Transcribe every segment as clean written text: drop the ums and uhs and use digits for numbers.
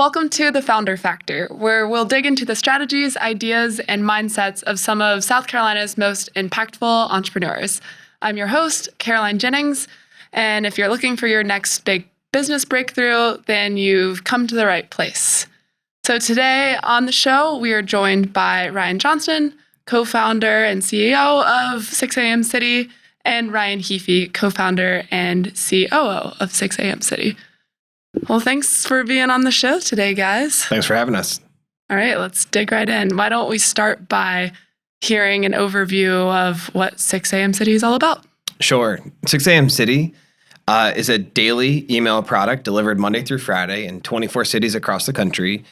welcome to the Founder Factor, where we'll dig into the strategies, ideas, and mindsets of some of South Carolina's most impactful entrepreneurs. I'm your host, Caroline Jennings, and if you're looking for your next big business breakthrough, then you've come to the right place. So today on the show, we are joined by Ryan Johnston, co-founder and CEO of 6am City, and Ryan Heafy, co-founder and COO of 6am City. Well, thanks for being on the show today, guys. Thanks for having us. All right, let's dig right in. Why don't we start by hearing an overview of what 6am City is all about? Sure. 6am City is a daily email product delivered Monday through Friday in 24 cities across the country,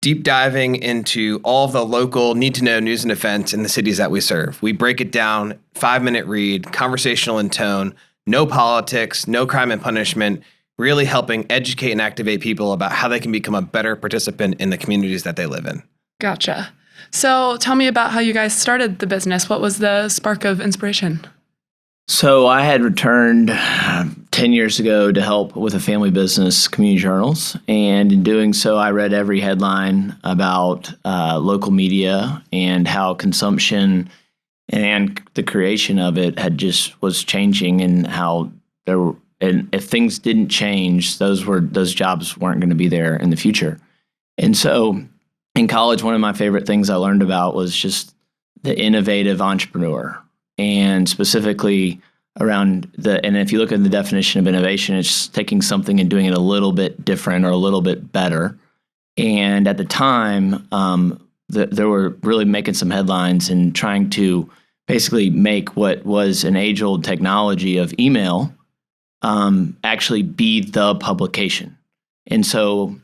deep diving into all of the local need-to-know news and events in the cities that we serve. We break it down, 5-minute read, conversational in tone, no politics, no crime and punishment, really helping educate and activate people about how they can become a better participant in the communities that they live in. Gotcha. So tell me about how you guys started the business. What was the spark of inspiration? So I had returned 10 years ago to help with a family business, Community Journals. And in doing so, I read every headline about local media and how consumption and the creation of it was changing, and how and if things didn't change, those jobs weren't going to be there in the future. And so in college, one of my favorite things I learned about was just the innovative entrepreneur, and specifically around and if you look at the definition of innovation, it's taking something and doing it a little bit different or a little bit better. And at the time, they were really making some headlines and trying to basically make what was an age-old technology of email actually be the publication. And so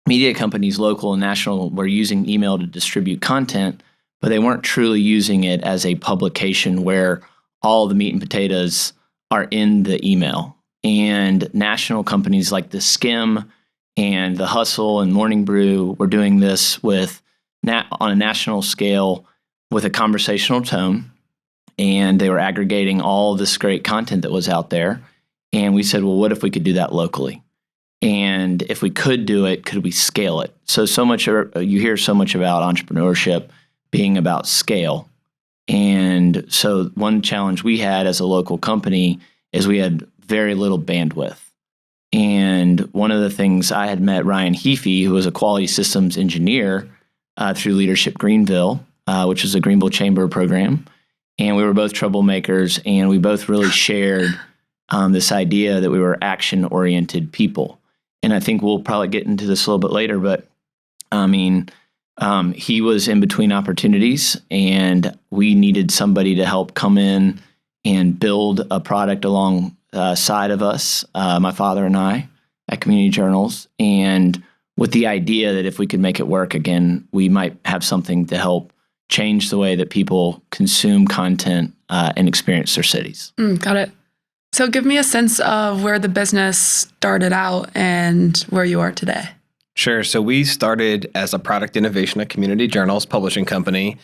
media companies, local and national, were using email to distribute content, but they weren't truly using it as a publication where all the meat and potatoes are in the email. And national companies like The Skim and The Hustle and Morning Brew were doing this on a national scale with a conversational tone, and they were aggregating all this great content that was out there. And we said, well, what if we could do that locally? And if we could do it, could we scale it? So much you hear so much about entrepreneurship being about scale. And so one challenge we had as a local company is we had very little bandwidth. And one of the things, I had met Ryan Heafy, who was a quality systems engineer through Leadership Greenville, which is a Greenville Chamber program. And we were both troublemakers, and we both really shared this idea that we were action-oriented people. And I think we'll probably get into this a little bit later, but I mean, he was in between opportunities, and we needed somebody to help come in and build a product alongside of us, my father and I, at Community Journals, and with the idea that if we could make it work again, we might have something to help change the way that people consume content and experience their cities. Got it. So give me a sense of where the business started out and where you are today. Sure. So we started as a product innovation at Community Journals publishing company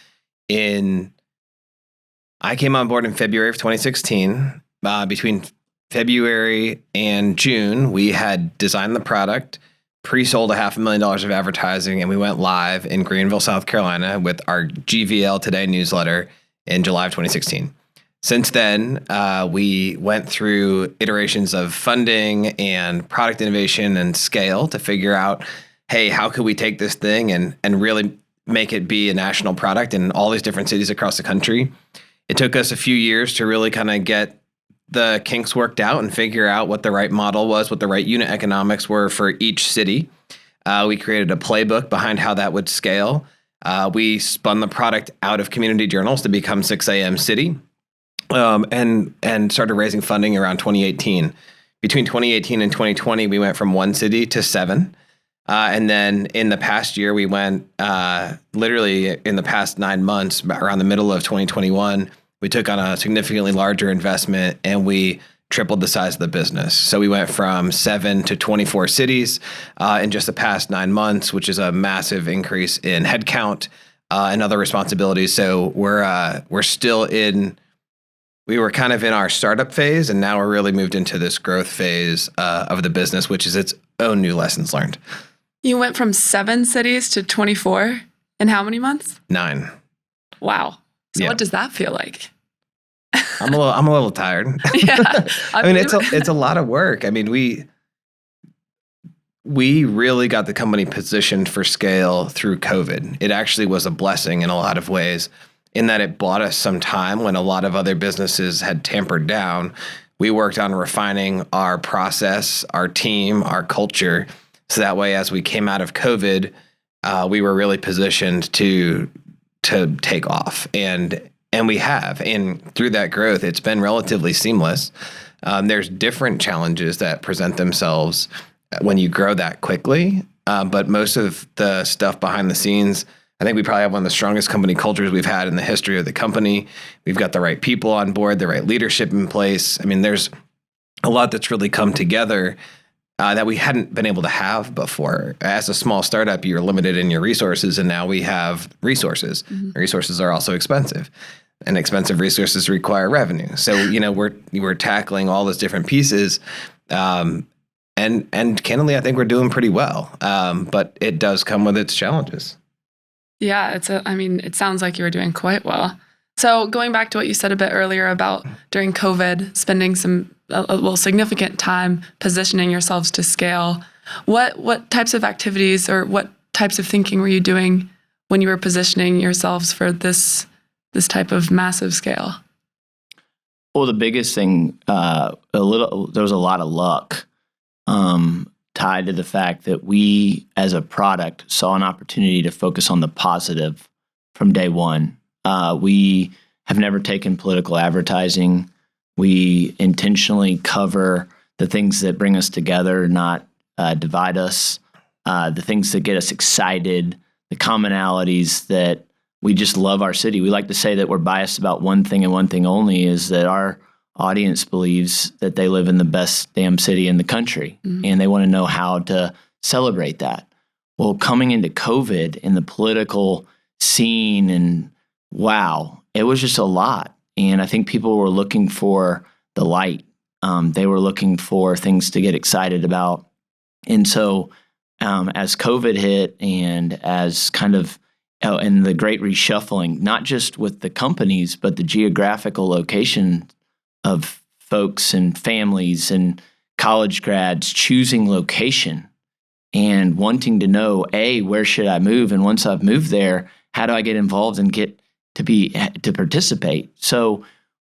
I came on board in February of 2016. Between February and June, we had designed the product, pre-sold $500,000 of advertising, and we went live in Greenville, South Carolina with our GVL Today newsletter in July of 2016. Since then, we went through iterations of funding and product innovation and scale to figure out, hey, how could we take this thing and really make it be a national product in all these different cities across the country? It took us a few years to really kind of get the kinks worked out and figure out what the right model was, what the right unit economics were for each city. We created a playbook behind how that would scale. We spun the product out of Community Journals to become 6am City. And started raising funding around 2018. Between 2018 and 2020, we went from 1 city to 7. And then in the past year, we went literally in the past 9 months, around the middle of 2021, we took on a significantly larger investment, and we tripled the size of the business. So we went from 7 to 24 cities in just the past 9 months, which is a massive increase in headcount and other responsibilities. So we're still we were kind of in our startup phase, and now we're really moved into this growth phase of the business, which is its own new lessons learned. You went from 7 cities to 24 in how many months? 9. Wow. So Yeah. what does that feel like? I'm a little tired. Yeah. I mean, it's a lot of work. I mean, we really got the company positioned for scale through COVID. It actually was a blessing in a lot of ways, in that it bought us some time when a lot of other businesses had tampered down. We worked on refining our process, our team, our culture, so that way, as we came out of COVID, we were really positioned to take off, and we have. And through that growth, it's been relatively seamless. There's different challenges that present themselves when you grow that quickly, but most of the stuff behind the scenes, I think we probably have one of the strongest company cultures we've had in the history of the company. We've got the right people on board, the right leadership in place. I mean, there's a lot that's really come together that we hadn't been able to have before. As a small startup, you're limited in your resources, and now we have resources. Mm-hmm. Resources are also expensive, and expensive resources require revenue. So, we're tackling all those different pieces, and candidly, I think we're doing pretty well. But it does come with its challenges. Yeah, it sounds like you were doing quite well. So going back to what you said a bit earlier about during COVID, spending significant time positioning yourselves to scale, what types of activities or what types of thinking were you doing when you were positioning yourselves for this type of massive scale? Well, the biggest thing, there was a lot of luck tied to the fact that we, as a product, saw an opportunity to focus on the positive from day one. We have never taken political advertising. We intentionally cover the things that bring us together, not divide us, the things that get us excited, the commonalities that we just love our city. We like to say that we're biased about one thing and one thing only, is that our audience believes that they live in the best damn city in the country, and they want to know how to celebrate that. Well, coming into COVID and the political scene, and wow, it was just a lot. And I think people were looking for the light. They were looking for things to get excited about. And so as COVID hit, and as kind of and the great reshuffling, not just with the companies, but the geographical location of folks and families and college grads choosing location and wanting to know, where should I move? And once I've moved there, how do I get involved and get to participate? So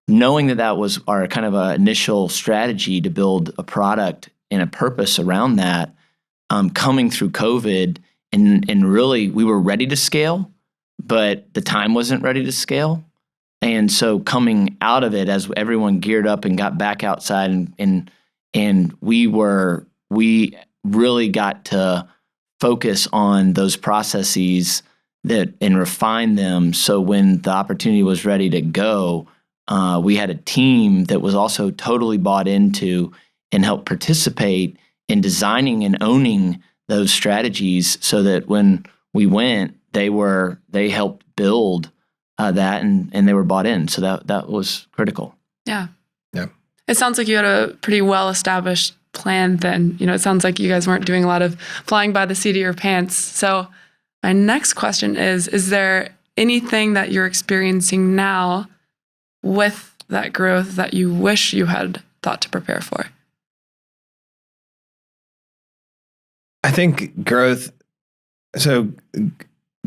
knowing that was our kind of initial strategy to build a product and a purpose around that, coming through COVID, and really we were ready to scale, but the time wasn't ready to scale. And so coming out of it, as everyone geared up and got back outside, and we really got to focus on those processes and refine them. So when the opportunity was ready to go, we had a team that was also totally bought into and helped participate in designing and owning those strategies, so that when we went, they helped build that, and they were bought in. So that was critical. Yeah. Yeah. It sounds like you had a pretty well-established plan then. It sounds like you guys weren't doing a lot of flying by the seat of your pants. So my next question is there anything that you're experiencing now with that growth that you wish you had thought to prepare for? I think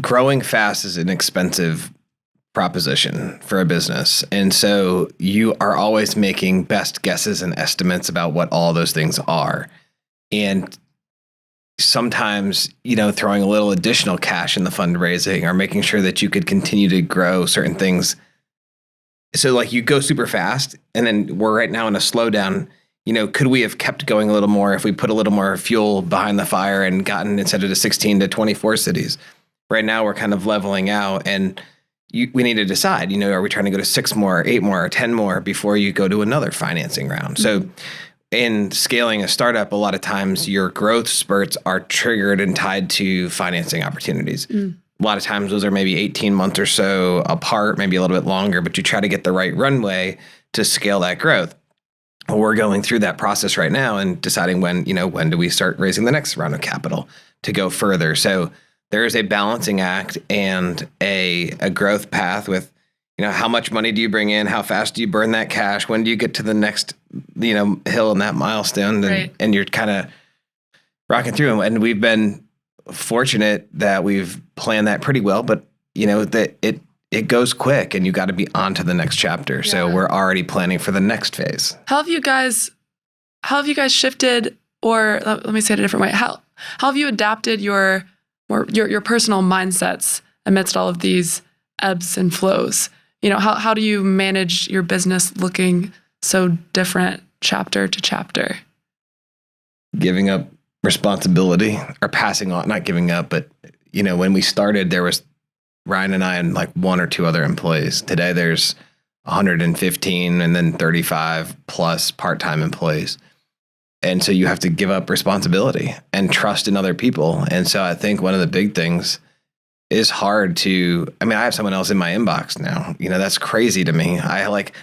growing fast is an expensive proposition for a business. And so you are always making best guesses and estimates about what all those things are. And sometimes, throwing a little additional cash in the fundraising, or making sure that you could continue to grow certain things. So like you go super fast, and then we're right now in a slowdown. Could we have kept going a little more if we put a little more fuel behind the fire and gotten, instead of to 16 to 24 cities? Right now we're kind of leveling out, and we need to decide, are we trying to go to 6 more, 8 more, or 10 more before you go to another financing round? Mm-hmm. So in scaling a startup, a lot of times your growth spurts are triggered and tied to financing opportunities. Mm. A lot of times those are maybe 18 months or so apart, maybe a little bit longer, but you try to get the right runway to scale that growth. We're going through that process right now and deciding when do we start raising the next round of capital. to go further. So there is a balancing act and a growth path with, how much money do you bring in? How fast do you burn that cash? When do you get to the next, hill and that milestone? Right. And you're kind of rocking through. And we've been fortunate that we've planned that pretty well, but that it goes quick and you got to be on to the next chapter. So Yeah. we're already planning for the next phase. How have you guys shifted, or let me say it a different way? How have you adapted your personal mindsets amidst all of these ebbs and flows? How do you manage your business looking so different chapter to chapter? Giving up responsibility or passing on, not giving up, but when we started, there was Ryan and I and like one or two other employees. Today there's 115 and then 35 plus part-time employees. And so you have to give up responsibility and trust in other people. And so I think one of the big things is hard to, I have someone else in my inbox now. That's crazy to me.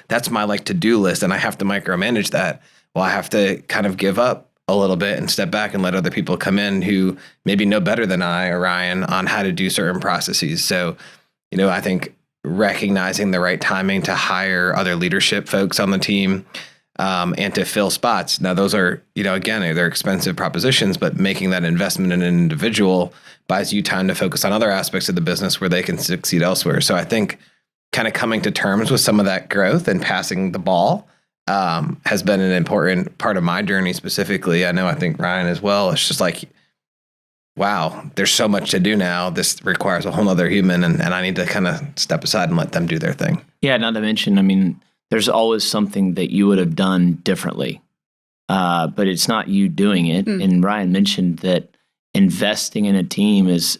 That's my to-do list and I have to micromanage that. Well, I have to kind of give up a little bit and step back and let other people come in who maybe know better than I or Ryan on how to do certain processes. So, I think recognizing the right timing to hire other leadership folks on the team, and to fill spots. Now, those are, again, they're expensive propositions, but making that investment in an individual buys you time to focus on other aspects of the business where they can succeed elsewhere. So I think kind of coming to terms with some of that growth and passing the ball has been an important part of my journey specifically. I think Ryan as well. It's just like, wow, there's so much to do now. This requires a whole nother human and I need to kind of step aside and let them do their thing. Yeah, not to mention, there's always something that you would have done differently, but it's not you doing it. And Ryan mentioned that investing in a team is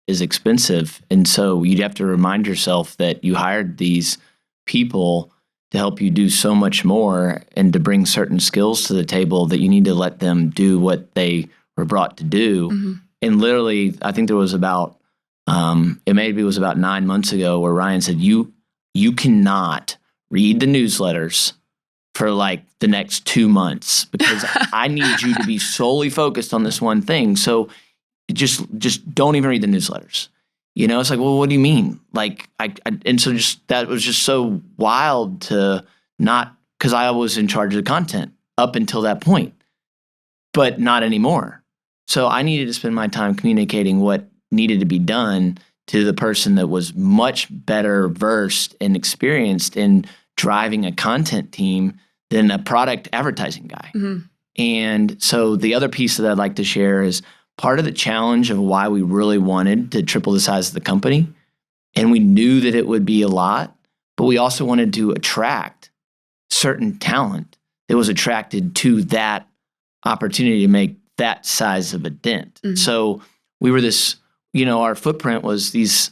expensive. And so you'd have to remind yourself that you hired these people to help you do so much more and to bring certain skills to the table that you need to let them do what they were brought to do. Mm-hmm. And literally, I think there was about, it was about 9 months ago where Ryan said, you cannot read the newsletters for the next 2 months because I need you to be solely focused on this one thing. So just don't even read the newsletters. It's like, well, what do you mean? And so that was just so wild to not, because I was in charge of the content up until that point, but not anymore. So I needed to spend my time communicating what needed to be done to the person that was much better versed and experienced in driving a content team than a product advertising guy. Mm-hmm. And so the other piece that I'd like to share is part of the challenge of why we really wanted to triple the size of the company. And we knew that it would be a lot, but we also wanted to attract certain talent that was attracted to that opportunity to make that size of a dent. Mm-hmm. So we were our footprint was these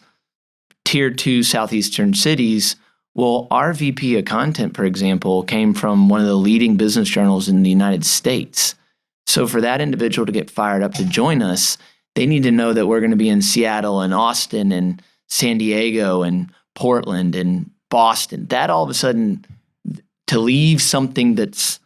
tier 2 southeastern cities. Well, our VP of content, for example, came from one of the leading business journals in the United States. So for that individual to get fired up to join us, they need to know that we're going to be in Seattle and Austin and San Diego and Portland and Boston. That all of a sudden, to leave something that's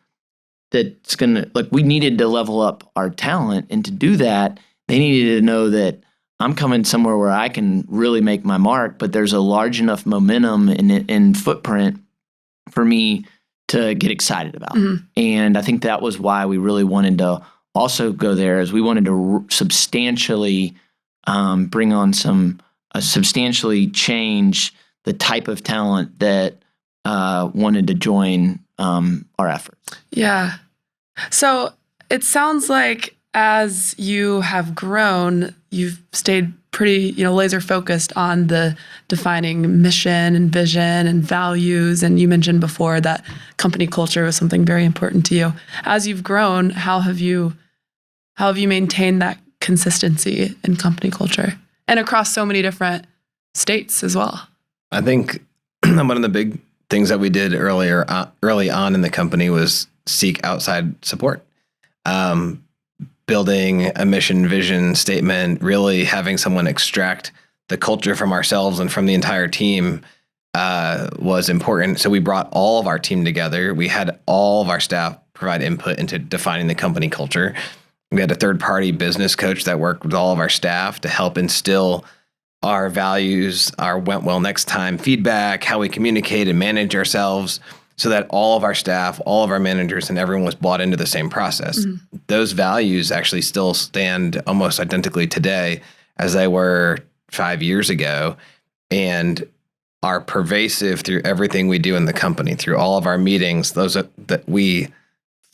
going to, we needed to level up our talent. And to do that, they needed to know that I'm coming somewhere where I can really make my mark, but there's a large enough momentum and footprint for me to get excited about. Mm-hmm. And I think that was why we really wanted to also go there, is we wanted to substantially bring on substantially change the type of talent that wanted to join our efforts. Yeah. So it sounds like as you have grown, you've stayed pretty, laser focused on the defining mission and vision and values. And you mentioned before that company culture was something very important to you. As you've grown, how have you maintained that consistency in company culture and across so many different states as well? I think one of the big things that we did early on in the company was seek outside support. Building a mission vision statement, really having someone extract the culture from ourselves and from the entire team was important. So we brought all of our team together. We had all of our staff provide input into defining the company culture. We had a third-party business coach that worked with all of our staff to help instill our values, our went well next time feedback, how we communicate and manage ourselves, so that all of our staff, all of our managers, and everyone was bought into the same process. Those values actually still stand almost identically today as they were 5 years ago, and are pervasive through everything we do in the company, through all of our meetings. That we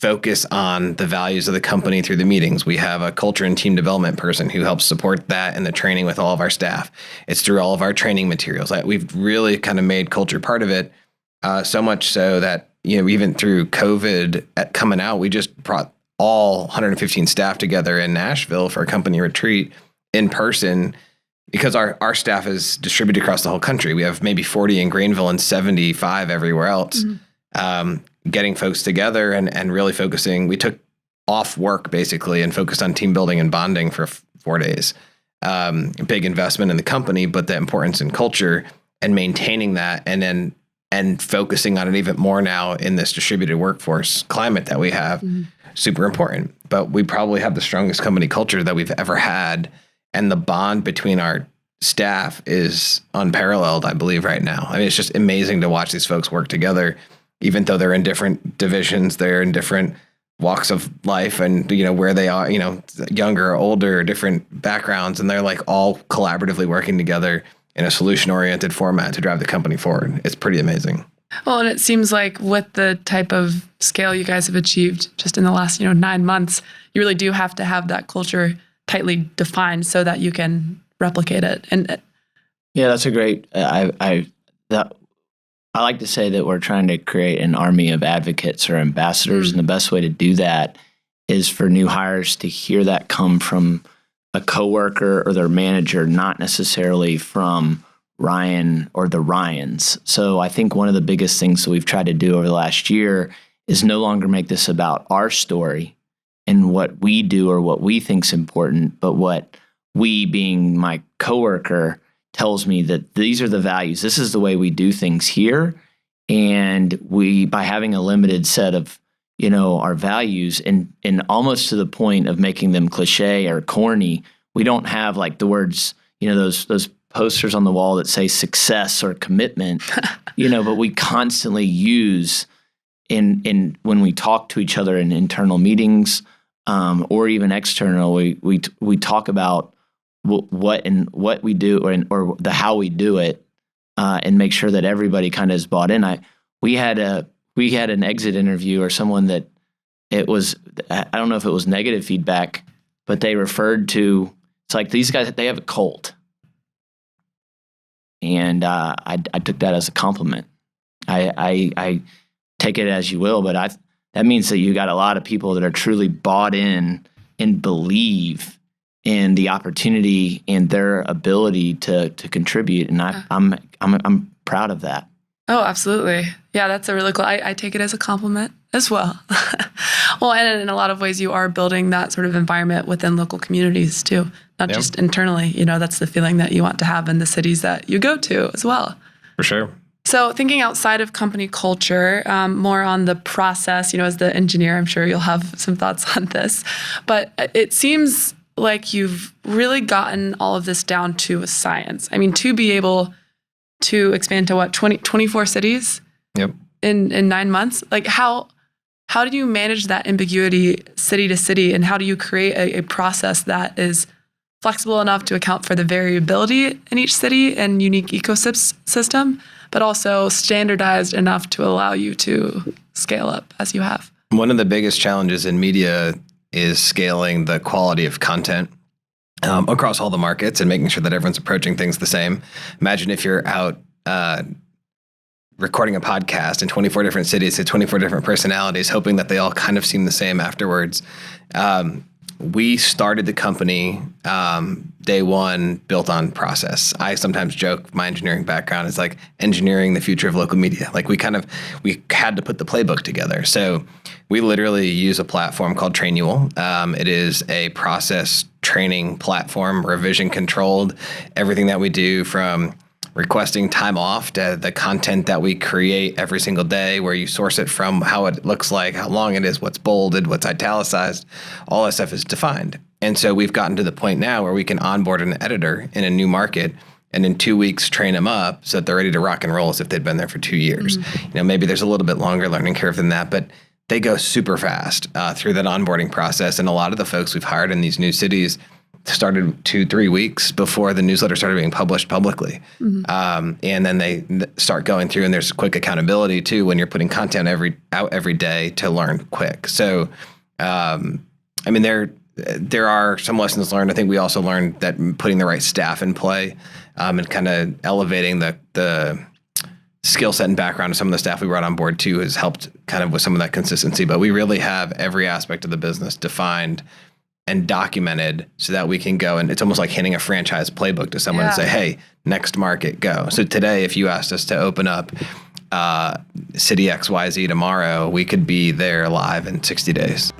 focus on the values of the company through the meetings. We have a culture and team development person who helps support that in the training with all of our staff. It's through all of our training materials. We've really kind of made culture part of it, so much so that, even through COVID coming out, we just brought all 115 staff together in Nashville for a company retreat in person, because our staff is distributed across the whole country. We have maybe 40 in Greenville and 75 everywhere else. Getting folks together and really focusing. We took off work basically and focused on team building and bonding for 4 days. Big investment in the company, but the importance in culture and maintaining that, and focusing on it even more now in this distributed workforce climate that we have, super important. But we probably have the strongest company culture that we've ever had. And the bond between our staff is unparalleled, I believe, right now. I mean, it's just amazing to watch these folks work together, even though they're in different divisions, they're in different walks of life, and, where they are, younger or older, different backgrounds, and they're like all collaboratively working together in a solution-oriented format to drive the company forward. It's pretty amazing. Well, and it seems like with the type of scale you guys have achieved just in the last, 9 months, you really do have to have that culture tightly defined so that you can replicate it. And yeah, that's a great. I like to say that we're trying to create an army of advocates or ambassadors, and the best way to do that is for new hires to hear that come from a coworker or their manager, not necessarily from Ryan or the Ryans. So I think one of the biggest things that we've tried to do over the last year is no longer make this about our story and what we do or what we think's important, but what we, being my coworker, tells me that these are the values. This is the way we do things here. And we, by having a limited set of, our values, and almost to the point of making them cliche or corny, we don't have like the words, those posters on the wall that say success or commitment, but we constantly use in when we talk to each other in internal meetings, or even external, we talk about what we do, or the how we do it, and make sure that everybody kind of is bought in. We had an exit interview, or someone that I don't know if it was negative feedback, but they referred to, it's like these guys, they have a cult. And I took that as a compliment. I take it as you will, but that means that you got a lot of people that are truly bought in and believe in the opportunity and their ability to contribute. And I'm proud of that. Oh, absolutely. Yeah, that's a really cool. I take it as a compliment as well. Well, and in a lot of ways, you are building that sort of environment within local communities too, not just internally. That's the feeling that you want to have in the cities that you go to as well. For sure. So thinking outside of company culture, more on the process, as the engineer, I'm sure you'll have some thoughts on this, but it seems like you've really gotten all of this down to a science. I mean, to be able to expand to 24 cities in 9 months, like how do you manage that ambiguity city to city, and how do you create a process that is flexible enough to account for the variability in each city and unique ecosystem, but also standardized enough to allow you to scale up as you have? One of the biggest challenges in media is scaling the quality of content across all the markets and making sure that everyone's approaching things the same. Imagine if you're out recording a podcast in 24 different cities to 24 different personalities, hoping that they all kind of seem the same afterwards. We started the company day one built on process. I sometimes joke my engineering background is like engineering the future of local media. Like we had to put the playbook together. So we literally use a platform called Trainual. It is a process training platform, revision controlled. Everything that we do, from requesting time off to the content that we create every single day, where you source it from, how it looks like, how long it is, what's bolded, what's italicized, all that stuff is defined. And so we've gotten to the point now where we can onboard an editor in a new market and in 2 weeks train them up so that they're ready to rock and roll as if they'd been there for 2 years. Maybe there's a little bit longer learning curve than that, but they go super fast through that onboarding process. And a lot of the folks we've hired in these new cities started 2-3 weeks before the newsletter started being published publicly. And then they start going through, and there's quick accountability too when you're putting content out every day to learn quick. So, there are some lessons learned. I think we also learned that putting the right staff in play and kind of elevating the skill set and background of some of the staff we brought on board too has helped kind of with some of that consistency. But we really have every aspect of the business defined and documented so that we can go, and it's almost like handing a franchise playbook to someone and say, hey, next market, go. So today, if you asked us to open up City XYZ tomorrow, we could be there live in 60 days.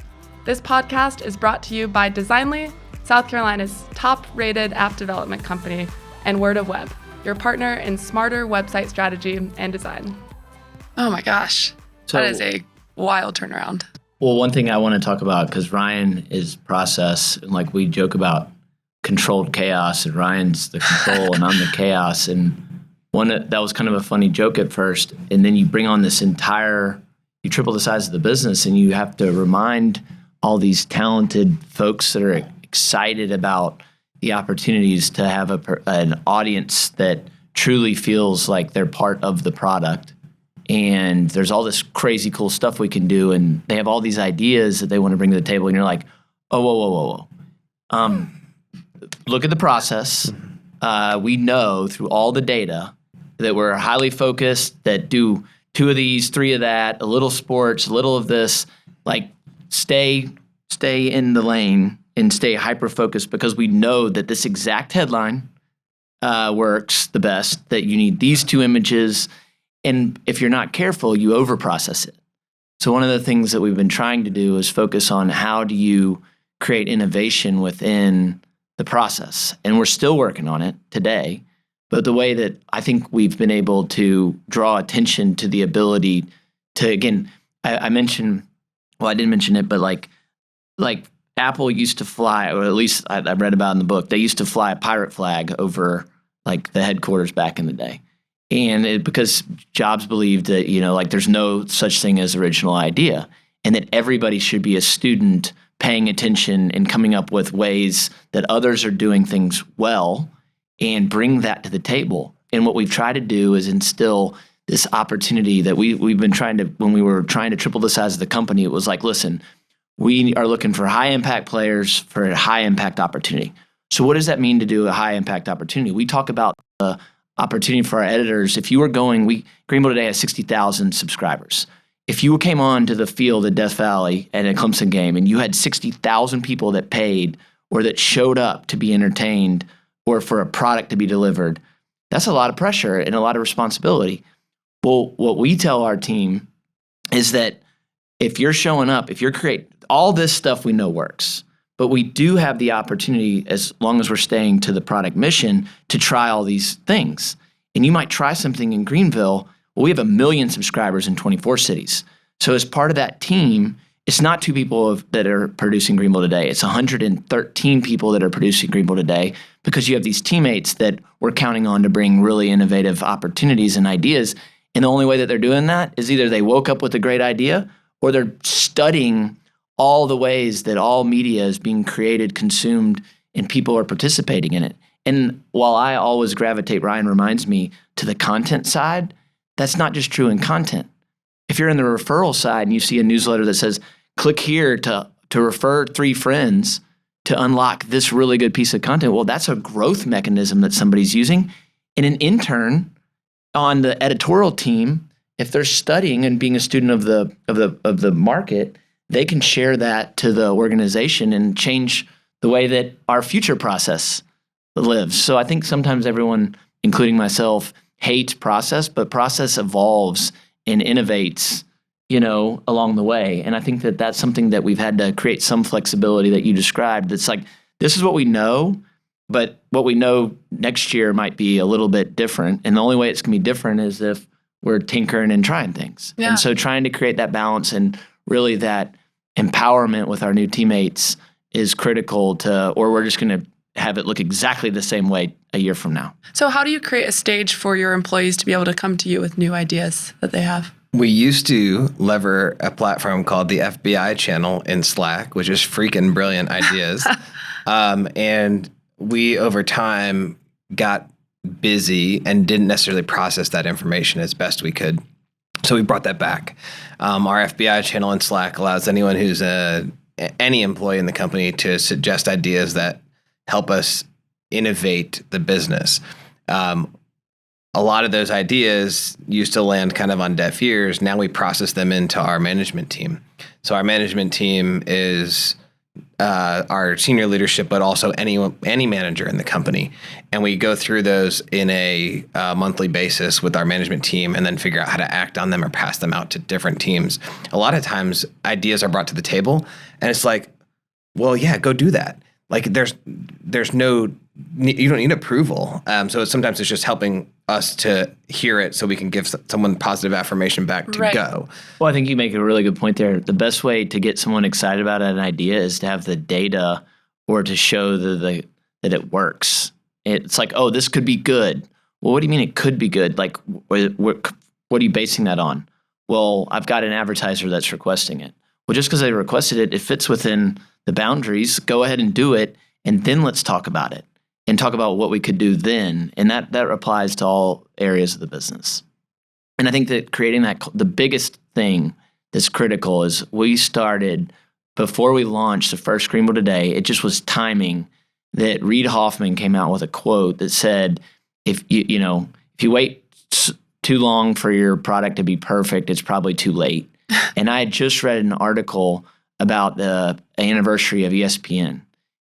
This podcast is brought to you by Designly, South Carolina's top-rated app development company, and Word of Web, your partner in smarter website strategy and design. Oh my gosh, that is a wild turnaround. Well, one thing I want to talk about, because Ryan is process, and like we joke about controlled chaos, and Ryan's the control and I'm the chaos. And that was kind of a funny joke at first. And then you bring on you triple the size of the business, and you have to remind all these talented folks that are excited about the opportunities to have an audience that truly feels like they're part of the product. And there's all this crazy cool stuff we can do, and they have all these ideas that they want to bring to the table, and you're like, oh, whoa. Look at the process. We know through all the data that we're highly focused, that do 2 of these, 3 of that, a little sports, a little of this, like stay in the lane and stay hyper-focused, because we know that this exact headline works the best, that you need these 2 images. And if you're not careful, you overprocess it. So one of the things that we've been trying to do is focus on how do you create innovation within the process. And we're still working on it today. But the way that I think we've been able to draw attention to the ability to, again, I mentioned, well, I didn't mention it, but like Apple used to fly, or at least I read about in the book, they used to fly a pirate flag over like the headquarters back in the day. And because Jobs believed that, there's no such thing as original idea, and that everybody should be a student paying attention and coming up with ways that others are doing things well and bring that to the table. And what we've tried to do is instill this opportunity that we've been trying to, when we were trying to triple the size of the company, it was like, listen, we are looking for high impact players for a high impact opportunity. So what does that mean to do a high impact opportunity? We talk about the opportunity for our editors. If you were Greenville Today has 60,000 subscribers. If you came on to the field at Death Valley at a Clemson game and you had 60,000 people that paid or that showed up to be entertained or for a product to be delivered, that's a lot of pressure and a lot of responsibility. Well, what we tell our team is that if you're showing up, if you're creating all this stuff, we know works. But we do have the opportunity, as long as we're staying to the product mission, to try all these things. And you might try something in Greenville. Well, we have 1 million subscribers in 24 cities. So as part of that team, it's not 2 people that are producing Greenville Today. It's 113 people that are producing Greenville Today, because you have these teammates that we're counting on to bring really innovative opportunities and ideas. And the only way that they're doing that is either they woke up with a great idea or they're studying all the ways that all media is being created, consumed, and people are participating in it. And while I always gravitate, Ryan reminds me, to the content side, that's not just true in content. If you're in the referral side and you see a newsletter that says, click here to refer 3 friends to unlock this really good piece of content, well, that's a growth mechanism that somebody's using. And an intern on the editorial team, if they're studying and being a student of the market, they can share that to the organization and change the way that our future process lives. So I think sometimes everyone, including myself, hates process, but process evolves and innovates, along the way. And I think that that's something that we've had to create some flexibility that you described. It's like, this is what we know, But what we know next year might be a little bit different. And the only way it's going to be different is if we're tinkering and trying things. Yeah. And so trying to create that balance and really that empowerment with our new teammates is critical to, or we're just going to have it look exactly the same way a year from now. So how do you create a stage for your employees to be able to come to you with new ideas that they have? We used to lever a platform called the FBI channel in Slack, which is freaking brilliant ideas. And we, over time, got busy and didn't necessarily process that information as best we could. So we brought that back. Our FBI channel in Slack allows anyone who's any employee in the company to suggest ideas that help us innovate the business. A lot of those ideas used to land kind of on deaf ears. Now we process them into our management team. So our management team is our senior leadership, but also any manager in the company. And we go through those in a monthly basis with our management team and then figure out how to act on them or pass them out to different teams. A lot of times ideas are brought to the table and it's like, well, yeah, go do that. Like there's no, you don't need approval. So sometimes it's just helping us to hear it so we can give someone positive affirmation back to go. Well, I think you make a really good point there. The best way to get someone excited about an idea is to have the data or to show that it works. It's like, oh, this could be good. Well, what do you mean it could be good? Like, what are you basing that on? Well, I've got an advertiser that's requesting it. Well, just because they requested it, it fits within the boundaries. Go ahead and do it, and then let's talk about it and talk about what we could do then. And that applies to all areas of the business. And I think that creating the biggest thing that's critical is we started before we launched the first Screamable Today. It just was timing that Reid Hoffman came out with a quote that said, if you wait too long for your product to be perfect, it's probably too late. And I had just read an article about the anniversary of ESPN.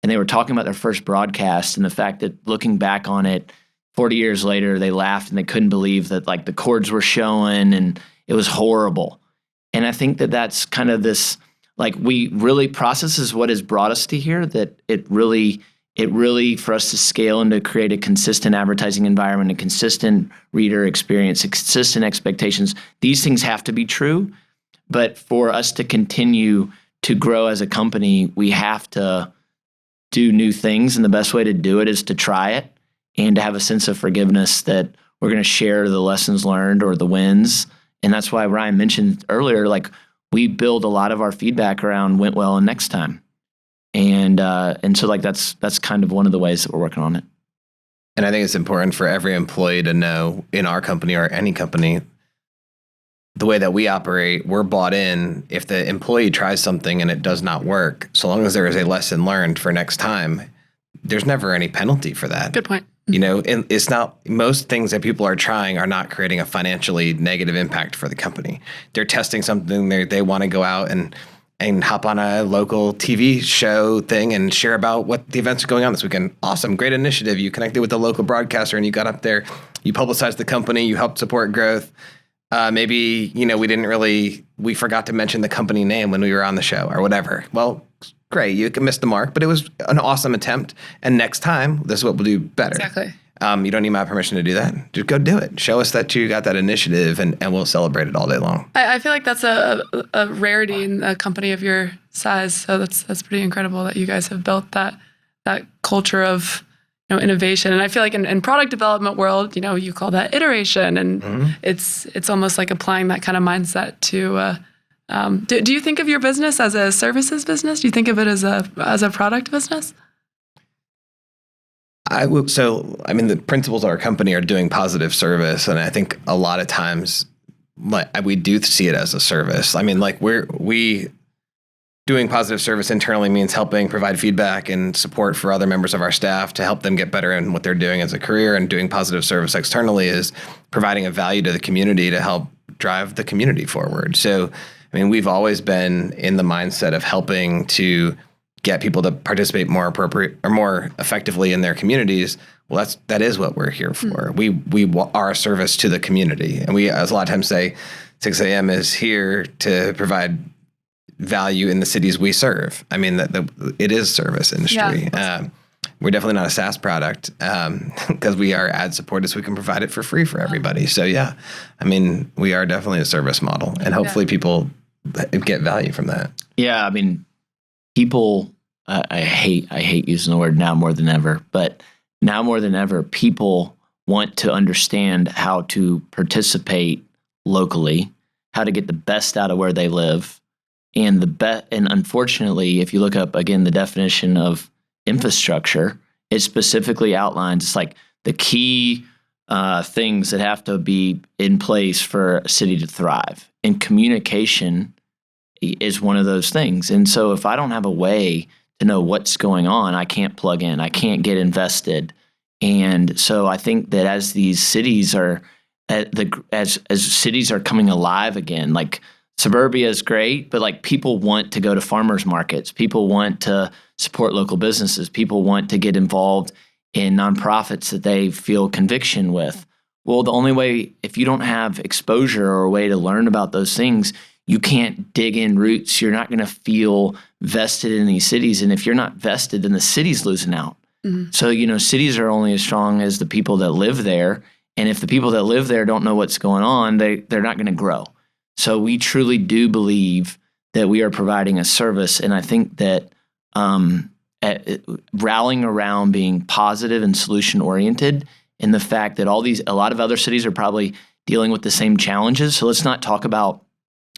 And they were talking about their first broadcast and the fact that looking back on it 40 years later, they laughed and they couldn't believe that like the cords were showing and it was horrible. And I think that that's kind of this, like we really process is what has brought us to here, that it really for us to scale and to create a consistent advertising environment, a consistent reader experience, consistent expectations. These things have to be true. But for us to continue to grow as a company, we have to do new things. And the best way to do it is to try it and to have a sense of forgiveness that we're going to share the lessons learned or the wins. And that's why Ryan mentioned earlier, like we build a lot of our feedback around went well and next time. And so like that's kind of one of the ways that we're working on it. And I think it's important for every employee to know in our company or any company, the way that we operate, we're bought in. If the employee tries something and it does not work, so long as there is a lesson learned for next time, there's never any penalty for that. Good point. You know, and it's not, most things that people are trying are not creating a financially negative impact for the company. They're testing something, they want to go out and hop on a local TV show thing and share about what the events are going on this weekend. Awesome, great initiative. You connected with the local broadcaster and you got up there, you publicized the company, you helped support growth. Maybe, we forgot to mention the company name when we were on the show or whatever. Well, great, you missed the mark, but it was an awesome attempt. And next time, this is what we'll do better. Exactly. You don't need my permission to do that. Just go do it. Show us that you got that initiative and we'll celebrate it all day long. I feel like that's a rarity in a company of your size. So that's pretty incredible that you guys have built that culture of innovation. And I feel like in product development world, you call that iteration, and it's almost like applying that kind of mindset to. Do you think of your business as a services business? Do you think of it as a product business? The principals of our company are doing positive service, and I think a lot of times, we do see it as a service. I mean, we doing positive service internally means helping provide feedback and support for other members of our staff to help them get better in what they're doing as a career. And doing positive service externally is providing a value to the community to help drive the community forward. So, we've always been in the mindset of helping to get people to participate more appropriate or more effectively in their communities. Well, that is what we're here for. We are a service to the community. And we, as a lot of times say, 6 a.m. is here to provide value in the cities we serve. It is service industry. Yeah. We're definitely not a SaaS product because we are ad supported, so we can provide it for free for everybody. So yeah, I mean, we are definitely a service model, and hopefully people get value from that. Yeah, I mean, people. I hate using the word now more than ever, but now more than ever, people want to understand how to participate locally, how to get the best out of where they live, and and unfortunately, if you look up again the definition of infrastructure, it specifically outlines it's like the key things that have to be in place for a city to thrive, and communication is one of those things. And so, if I don't have a way to know what's going on, I can't plug in, I can't get invested. And so I think that as these cities are as cities are coming alive again, like suburbia is great, but like people want to go to farmers markets, people want to support local businesses, people want to get involved in nonprofits that they feel conviction with. Well, the only way, if you don't have exposure or a way to learn about those things, you can't dig in roots. You're not going to feel vested in these cities. And if you're not vested, then the city's losing out. Mm-hmm. So, cities are only as strong as the people that live there. And if the people that live there don't know what's going on, they're not going to grow. So we truly do believe that we are providing a service. And I think that rallying around being positive and solution-oriented, and the fact that a lot of other cities are probably dealing with the same challenges. So let's not talk about,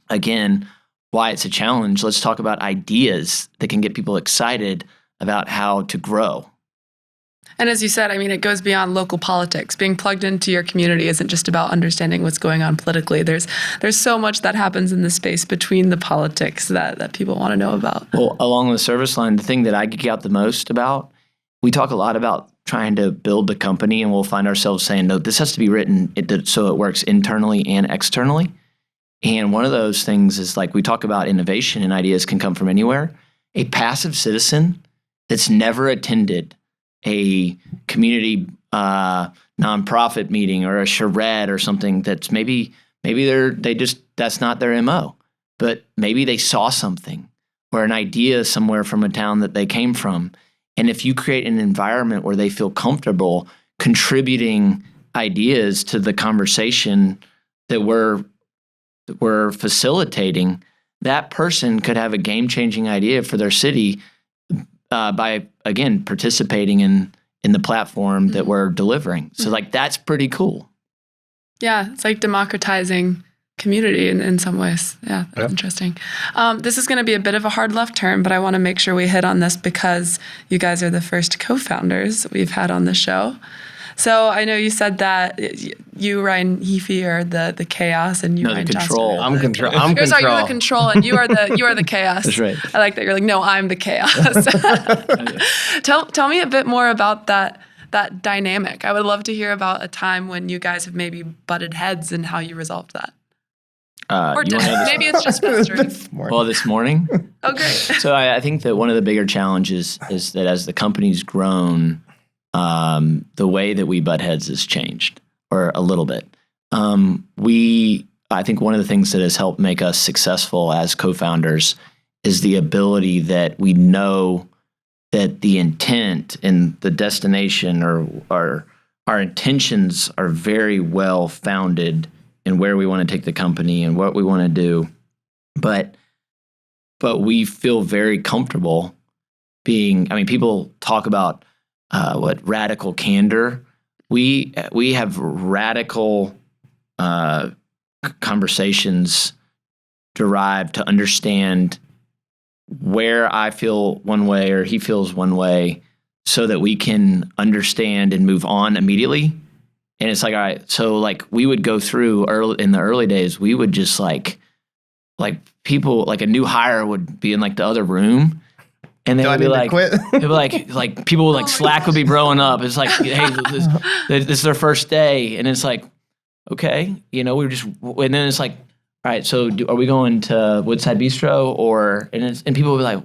again, why it's a challenge. Let's talk about ideas that can get people excited about how to grow. And as you said, I mean, it goes beyond local politics. Being plugged into your community isn't just about understanding what's going on politically. There's so much that happens in the space between the politics that people want to know about. Well, along the service line, the thing that I geek out the most about, we talk a lot about trying to build the company, and we'll find ourselves saying, no, this has to be written so it works internally and externally. And one of those things is, like, we talk about innovation and ideas can come from anywhere. A passive citizen that's never attended a community nonprofit meeting or a charrette or something that's maybe that's not their MO, but maybe they saw something or an idea somewhere from a town that they came from. And if you create an environment where they feel comfortable contributing ideas to the conversation that we're facilitating, that person could have a game-changing idea for their city by, again, participating in the platform that we're delivering. So, like, that's pretty cool. Yeah, it's like democratizing community in some ways. Yeah, that's interesting. This is going to be a bit of a hard left turn, but I want to make sure we hit on this because you guys are the first co-founders we've had on the show. So I know you said that you, Ryan Heafy, are the chaos, and you, Ryan control. I'm control. Sorry, you're the control, and you are the chaos. That's right. I like that. You're like, no, I'm the chaos. Tell me a bit more about that dynamic. I would love to hear about a time when you guys have maybe butted heads and how you resolved that. Or maybe it's just frustrating. This morning. Oh, great. So I think that one of the bigger challenges is that as the company's grown, the way that we butt heads has changed, or a little bit. I think one of the things that has helped make us successful as co-founders is the ability that we know that the intent and the destination or our intentions are very well founded in where we want to take the company and what we want to do. But we feel very comfortable people talk about radical candor. We have radical conversations derived to understand where I feel one way or he feels one way, so that we can understand and move on immediately. And it's like, all right, so like we would go through in the early days, we would just like people, like a new hire would be in like the other room. And they would be like, it'd be like people would like Slack would be blowing up. It's like, hey, this is their first day, and it's like, okay, and then it's like, all right, so are we going to Woodside Bistro and people would be like,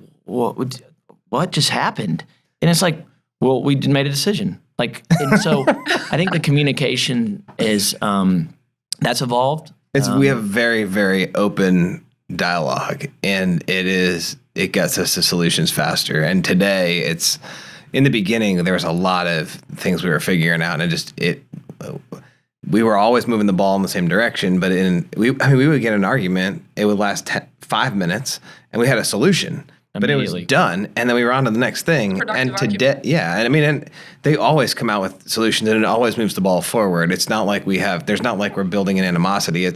what just happened? And it's like, well, we made a decision. Like, and so I think the communication is that's evolved. We have very, very open dialogue, and it gets us to solutions faster. And today in the beginning, there was a lot of things we were figuring out, and we were always moving the ball in the same direction. But we would get an argument, it would last 5 minutes, and we had a solution. But it was done, and then we were on to the next thing. Productive and they always come out with solutions, and it always moves the ball forward. It's not like there's not like we're building an animosity.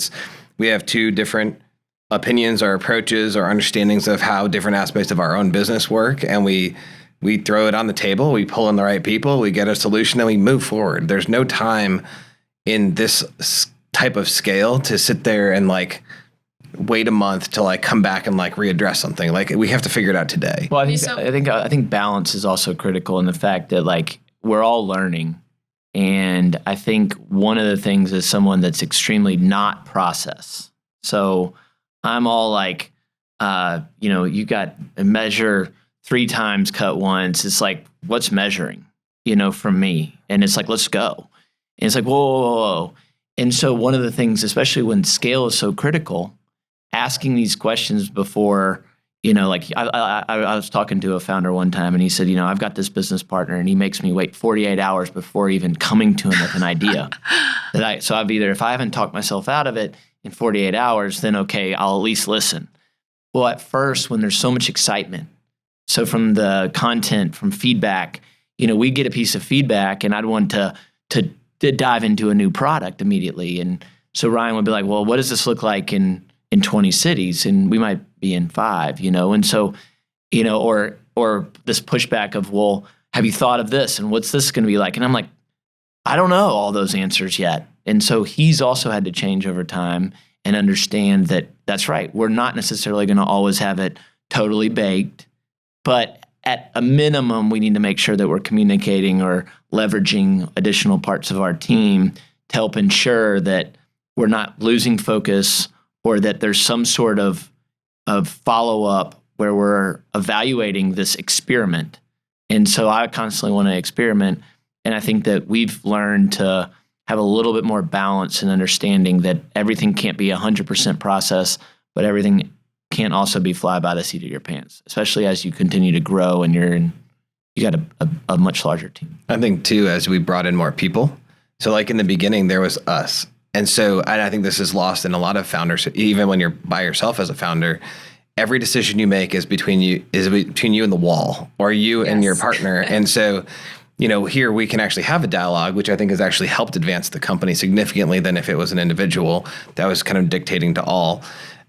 We have two different opinions or approaches or understandings of how different aspects of our own business work, and we throw it on the table, we pull in the right people, we get a solution, and we move forward. There's no time in this type of scale to sit there and wait a month to come back and readdress something. We have to figure it out today. Well, I think balance is also critical in the fact that we're all learning, and I think one of the things is someone that's extremely not process. So I'm all you got a measure 3 times, cut once. It's what's measuring, from me, and it's let's go, and it's whoa. And so one of the things, especially when scale is so critical, asking these questions before, I was talking to a founder one time, and he said, I've got this business partner, and he makes me wait 48 hours before even coming to him with an idea. So if I haven't talked myself out of it in 48 hours, then okay, I'll at least listen. Well, at first, when there's so much excitement, so from the content, from feedback, we get a piece of feedback, and I'd want to dive into a new product immediately. And so Ryan would be like, well, what does this look like in 20 cities? And we might be in 5, and so, or this pushback of, well, have you thought of this? And what's this going to be like? And I'm like, I don't know all those answers yet. And so he's also had to change over time and understand that that's right. We're not necessarily going to always have it totally baked, but at a minimum, we need to make sure that we're communicating or leveraging additional parts of our team to help ensure that we're not losing focus, or that there's some sort of follow-up where we're evaluating this experiment. And so I constantly want to experiment, and I think that we've learned to have a little bit more balance and understanding that everything can't be 100% process, but everything can't also be fly by the seat of your pants, especially as you continue to grow and you got a much larger team. I think, too, as we brought in more people, so in the beginning, there was us. And I think this is lost in a lot of founders. Even when you're by yourself as a founder, every decision you make is between you and the wall, or you and your partner. And so, here we can actually have a dialogue, which I think has actually helped advance the company significantly than if it was an individual that was kind of dictating to all,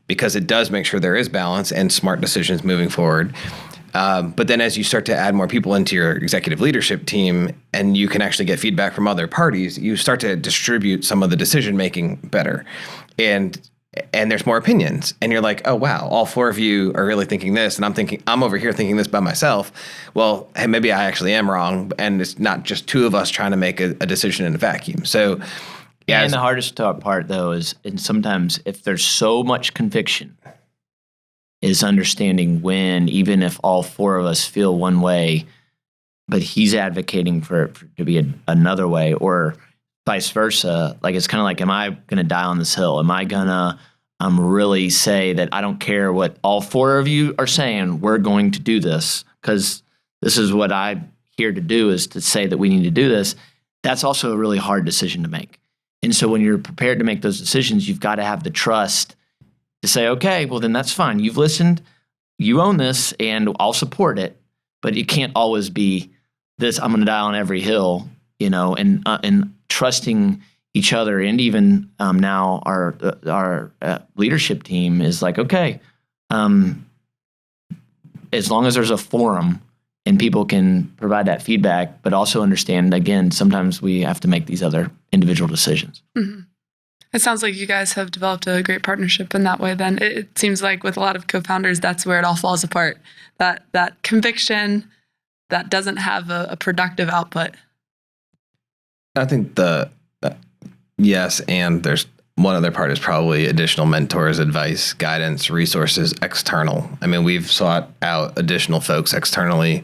because it does make sure there is balance and smart decisions moving forward. But then as you start to add more people into your executive leadership team, and you can actually get feedback from other parties, you start to distribute some of the decision making better. And there's more opinions. And you're like, oh, wow, all 4 of you are really thinking this. And I'm over here thinking this by myself. Well, hey, maybe I actually am wrong. And it's not just 2 of us trying to make a decision in a vacuum. So, yeah. And the hardest part, though, is, and sometimes if there's so much conviction, is understanding when, even if all 4 of us feel one way, but he's advocating for to be another way, or vice versa. It's kind of am I going to die on this hill? Am I going to really say that I don't care what all 4 of you are saying, we're going to do this because this is what I'm here to do, is to say that we need to do this? That's also a really hard decision to make. And so when you're prepared to make those decisions, you've got to have the trust to say, okay, well, then that's fine. You've listened, you own this, and I'll support it. But it can't always be this, I'm going to die on every hill, and trusting each other. And even now our leadership team is okay, as long as there's a forum and people can provide that feedback, but also understand, again, sometimes we have to make these other individual decisions. Mm-hmm. It sounds like you guys have developed a great partnership in that way. Then it seems like with a lot of co-founders, that's where it all falls apart. That conviction that doesn't have a productive output. I think yes, and there's one other part is probably additional mentors, advice, guidance, resources, external. I mean, we've sought out additional folks externally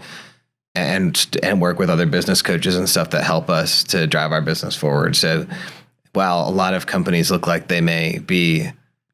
and work with other business coaches and stuff that help us to drive our business forward. So while a lot of companies look like they may be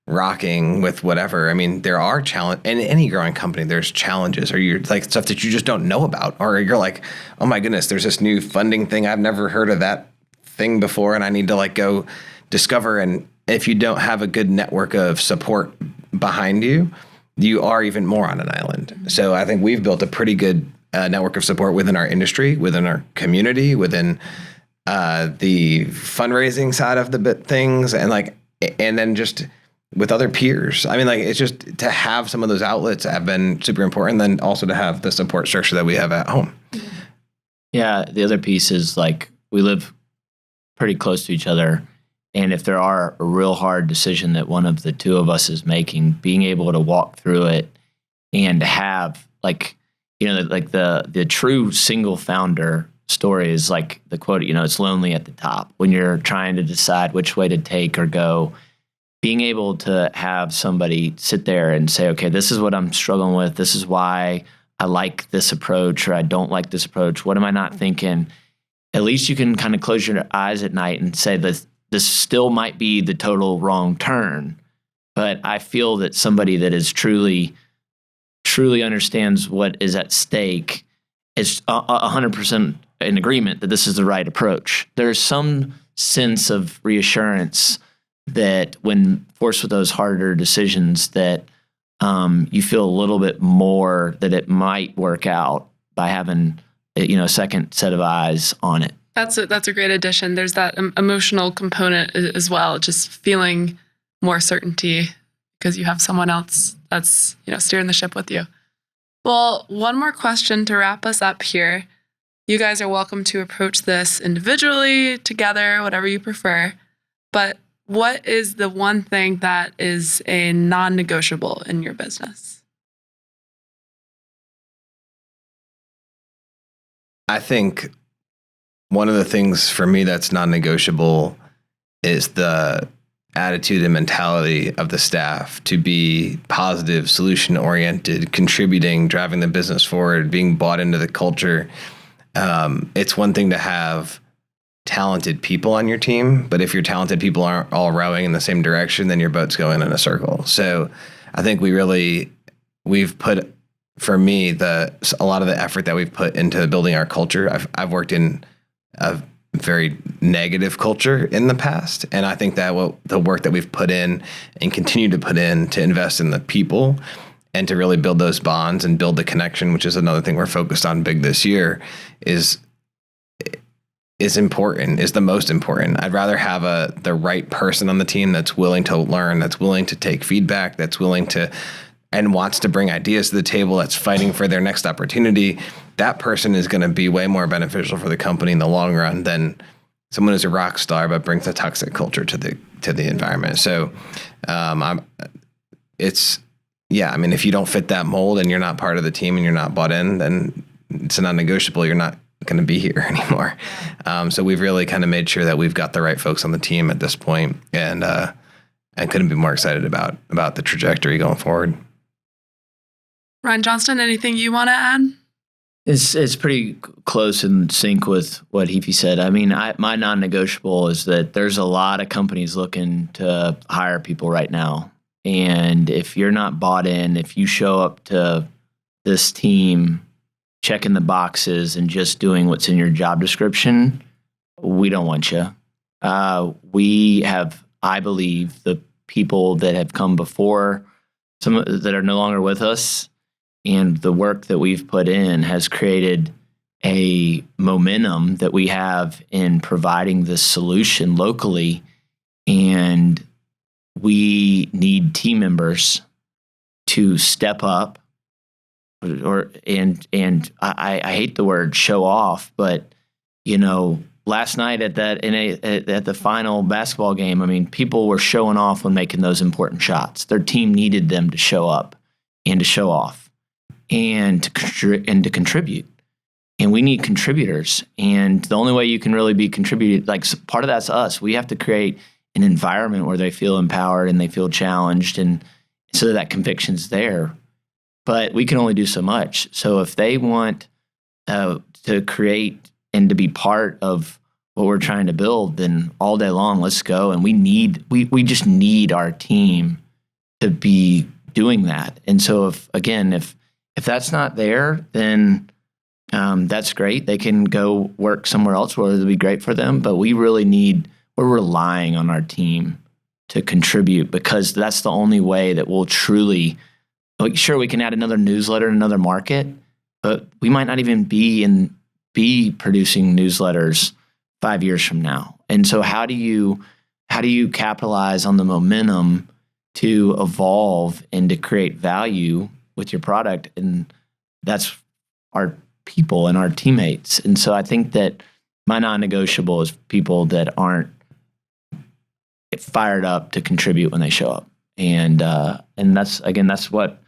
rocking with whatever. I mean, there are challenge in any growing company. There's challenges, or you're like stuff that you just don't know about, or you're like, oh my goodness, there's this new funding thing. I've never heard of that thing before, and I need to like go discover. And if you don't have a good network of support behind you, you are even more on an island. So I think we've built a pretty good network of support within our industry, within our community, within the fundraising side of the things, and then just with other peers. I mean, like, it's just to have some of those outlets have been super important. Then also to have the support structure that we have at home. Yeah. The other piece is like we live pretty close to each other. And if there are a real hard decision that one of the two of us is making, being able to walk through it and have like, like the true single founder story is like the quote, it's lonely at the top when you're trying to decide which way to take or go. Being able to have somebody sit there and say, okay, this is what I'm struggling with. This is why I like this approach or I don't like this approach. What am I not thinking? At least you can kind of close your eyes at night and say that this still might be the total wrong turn. But I feel that somebody that is truly understands what is at stake is 100% in agreement that this is the right approach. There's some sense of reassurance that when forced with those harder decisions that you feel a little bit more that it might work out by having a second set of eyes on it. That's a great addition. There's that emotional component as well, just feeling more certainty because you have someone else that's steering the ship with you. Well, one more question to wrap us up here. You guys are welcome to approach this individually, together, whatever you prefer. But what is the one thing that is a non-negotiable in your business? I think one of the things for me that's non-negotiable is the attitude and mentality of the staff to be positive, solution-oriented, contributing, driving the business forward, being bought into the culture. It's one thing to have talented people on your team, but if your talented people aren't all rowing in the same direction, then your boat's going in a circle. So I think we've put, for me, a lot of the effort that we've put into building our culture. I've worked in a very negative culture in the past, and I think that the work that we've put in and continue to put in to invest in the people and to really build those bonds and build the connection, which is another thing we're focused on big this year, is important, is the most important. I'd rather have the right person on the team that's willing to learn, that's willing to take feedback, that's willing to and wants to bring ideas to the table, that's fighting for their next opportunity. That person is going to be way more beneficial for the company in the long run than someone who's a rock star but brings a toxic culture to the environment. So if you don't fit that mold and you're not part of the team and you're not bought in, then it's a non-negotiable. You're not going to be here anymore. So we've really kind of made sure that we've got the right folks on the team at this point, and I couldn't be more excited about the trajectory going forward. Ryan Johnston, anything you want to add? It's pretty close in sync with what Heaphy said. I mean, my non-negotiable is that there's a lot of companies looking to hire people right now. And if you're not bought in, if you show up to this team checking the boxes and just doing what's in your job description, we don't want you. We have, I believe, the people that have come before, some that are no longer with us, and the work that we've put in has created a momentum that we have in providing this solution locally. And we need team members to step up, and I hate the word show off, but last night at the final basketball game, I mean, people were showing off when making those important shots. Their team needed them to show up and to show off and to contribute. And we need contributors. And the only way you can really be contributed, like part of that's us. We have to create an environment where they feel empowered and they feel challenged, and so that conviction's there. But we can only do so much. So if they want to create and to be part of what we're trying to build, then all day long, let's go. And we just need our team to be doing that. And so if that's not there, then that's great. They can go work somewhere else where it'll be great for them. But we're relying on our team to contribute, because that's the only way that we'll truly, sure, we can add another newsletter in another market, but we might not even be producing newsletters 5 years from now. And so how do you capitalize on the momentum to evolve and to create value with your product? And that's our people and our teammates. And so I think that my non-negotiable is people that aren't fired up to contribute when they show up. And that's what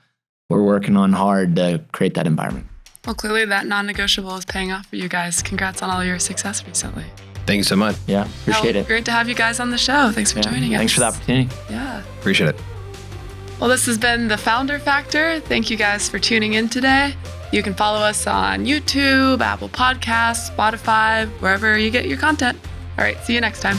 we're working on hard to create that environment. Well, clearly that non-negotiable is paying off for you guys. Congrats on all your success recently. Thank you so much. Yeah, appreciate it. Great to have you guys on the show. Thanks for joining us. Thanks for the opportunity. Yeah. Appreciate it. Well, this has been The Founder Factor. Thank you guys for tuning in today. You can follow us on YouTube, Apple Podcasts, Spotify, wherever you get your content. All right, see you next time.